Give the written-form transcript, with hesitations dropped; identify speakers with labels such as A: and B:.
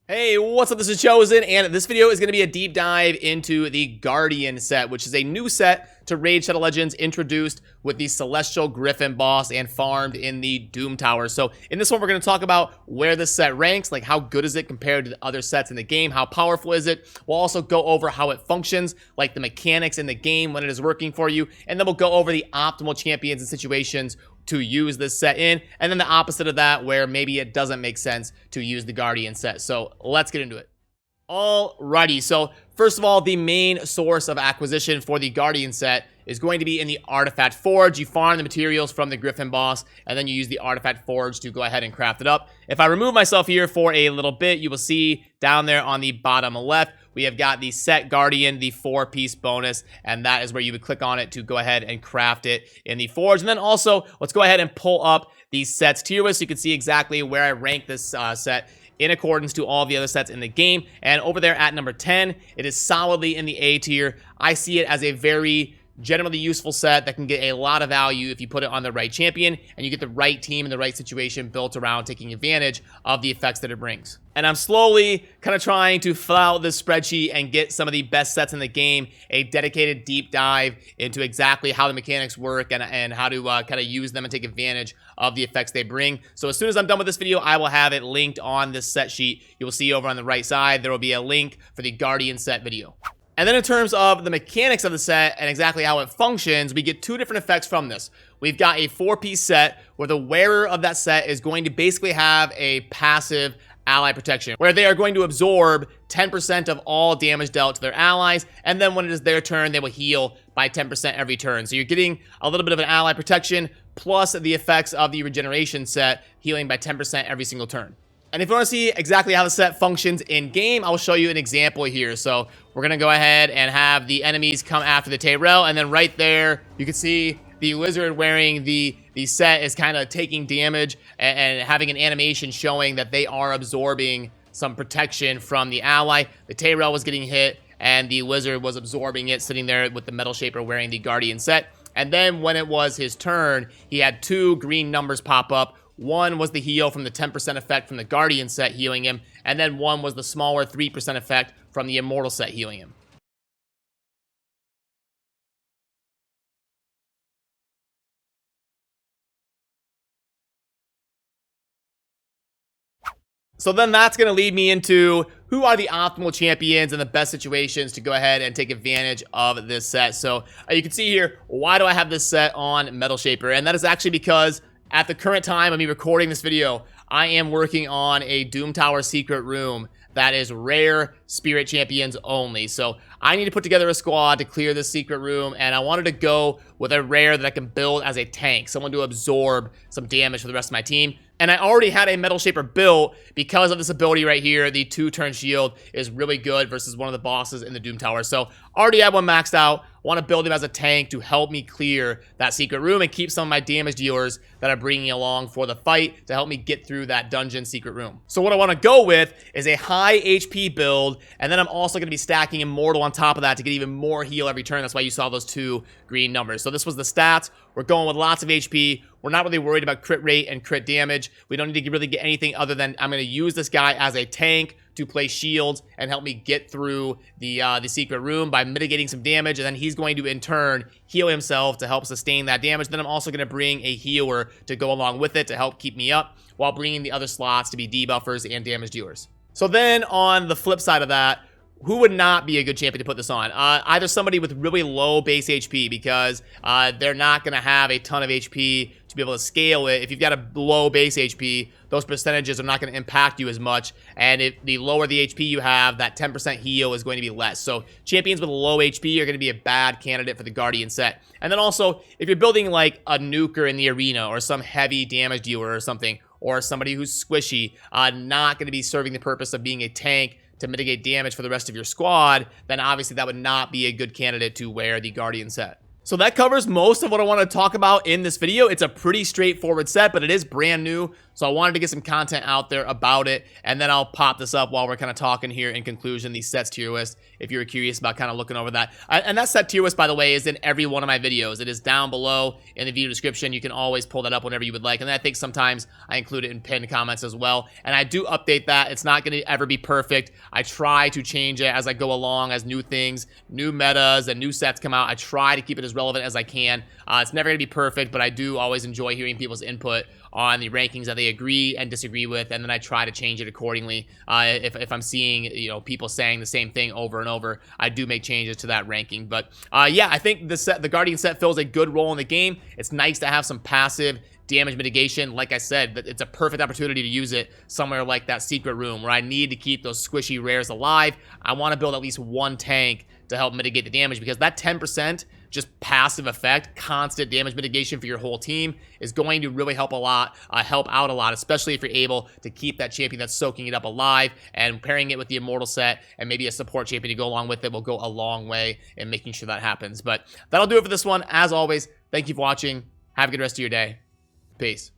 A: Hey, what's up? This is Chosen, and this video is going to be a deep dive into the Guardian set, which is a new set to Raid Shadow Legends introduced with the Celestial Griffin boss and farmed in the Doom Tower. So in this one, we're going to talk about where this set ranks, like how good is it compared to the other sets in the game, how powerful is it. We'll also go over how it functions, like the mechanics in the game when it is working for you, and then we'll go over the optimal champions and situations to use this set in, and then the opposite of that where maybe it doesn't make sense to use the Guardian set. So let's get into it. Alrighty, so first of all, the main source of acquisition for the Guardian set is going to be in the Artifact Forge. You farm the materials from the Griffin boss, and then you use the Artifact Forge to go ahead and craft it up. If I remove myself here for a little bit, you will see down there on the bottom left, we have got the Set Guardian, the 4-piece bonus, and that is where you would click on it to go ahead and craft it in the Forge. And then also, let's go ahead and pull up the set's tier list so you can see exactly where I rank this set in accordance to all the other sets in the game. And over there at number 10, it is solidly in the A tier. I see it as a very generally useful set that can get a lot of value if you put it on the right champion and you get the right team in the right situation built around taking advantage of the effects that it brings. And I'm slowly kind of trying to fill out this spreadsheet and get some of the best sets in the game, a dedicated deep dive into exactly how the mechanics work and how to kind of use them and take advantage of the effects they bring. So as soon as I'm done with this video, I will have it linked on this set sheet. You will see over on the right side, there will be a link for the Guardian set video. And then in terms of the mechanics of the set and exactly how it functions, we get two different effects from this. We've got a 4-piece set where the wearer of that set is going to basically have a passive ally protection, where they are going to absorb 10% of all damage dealt to their allies, and then when it is their turn, they will heal by 10% every turn. So you're getting a little bit of an ally protection, plus the effects of the regeneration set, healing by 10% every single turn. And if you want to see exactly how the set functions in-game, I will show you an example here. So we're going to go ahead and have the enemies come after the Tyrell, and then right there, you can see the wizard wearing the set is kind of taking damage and having an animation showing that they are absorbing some protection from the ally. The Tyrell was getting hit, and the wizard was absorbing it, sitting there with the Metal Shaper wearing the Guardian set. And then when it was his turn, he had two green numbers pop up. One was the heal from the 10% effect from the Guardian set healing him, and then one was the smaller 3% effect from the Immortal set healing him. So then that's going to lead me into who are the optimal champions and the best situations to go ahead and take advantage of this set. So you can see here, why do I have this set on Metal Shaper? And that is actually because at the current time of me recording this video, I am working on a Doom Tower secret room that is rare spirit champions only. So I need to put together a squad to clear this secret room, and I wanted to go with a rare that I can build as a tank, someone to absorb some damage for the rest of my team. And I already had a Metal Shaper built because of this ability right here. The 2-turn shield is really good versus one of the bosses in the Doom Tower. So already have one maxed out. Want to build him as a tank to help me clear that secret room and keep some of my damage dealers that are bringing along for the fight to help me get through that dungeon secret room. So what I want to go with is a high HP build, and then I'm also going to be stacking Immortal on top of that to get even more heal every turn. That's why you saw those two green numbers. So this was the stats. We're going with lots of HP. We're not really worried about crit rate and crit damage. We don't need to really get anything other than I'm going to use this guy as a tank to play shields and help me get through the secret room by mitigating some damage, and then he's going to in turn heal himself to help sustain that damage. Then I'm also going to bring a healer to go along with it to help keep me up while bringing the other slots to be debuffers and damage dealers. So then on the flip side of that, who would not be a good champion to put this on? Either somebody with really low base HP because they're not going to have a ton of HP to be able to scale it. If you've got a low base HP, those percentages are not going to impact you as much. And if the lower the HP you have, that 10% heal is going to be less. So champions with low HP are going to be a bad candidate for the Guardian set. And then also, if you're building like a nuker in the arena or some heavy damage dealer or something, or somebody who's squishy, not going to be serving the purpose of being a tank to mitigate damage for the rest of your squad, then obviously that would not be a good candidate to wear the Guardian set. So that covers most of what I want to talk about in this video. It's a pretty straightforward set, but it is brand new. So I wanted to get some content out there about it. And then I'll pop this up while we're kind of talking here in conclusion, the sets tier list, if you're curious about kind of looking over that. And that set tier list, by the way, is in every one of my videos. It is down below in the video description. You can always pull that up whenever you would like. And then I think sometimes I include it in pinned comments as well. And I do update that. It's not going to ever be perfect. I try to change it as I go along, as new things, new metas, and new sets come out. I try to keep it as relevant as I can. It's never going to be perfect, but I do always enjoy hearing people's input on the rankings that they agree and disagree with, and then I try to change it accordingly. If I'm seeing, people saying the same thing over and over, I do make changes to that ranking. But yeah, I think the Guardian set fills a good role in the game. It's nice to have some passive damage mitigation. Like I said, it's a perfect opportunity to use it somewhere like that secret room where I need to keep those squishy rares alive. I want to build at least one tank to help mitigate the damage, because that 10% just passive effect, constant damage mitigation for your whole team is going to really help out a lot, especially if you're able to keep that champion that's soaking it up alive, and pairing it with the immortal set and maybe a support champion to go along with it will go a long way in making sure that happens. But that'll do it for this one. As always, thank you for watching. Have a good rest of your day. Peace.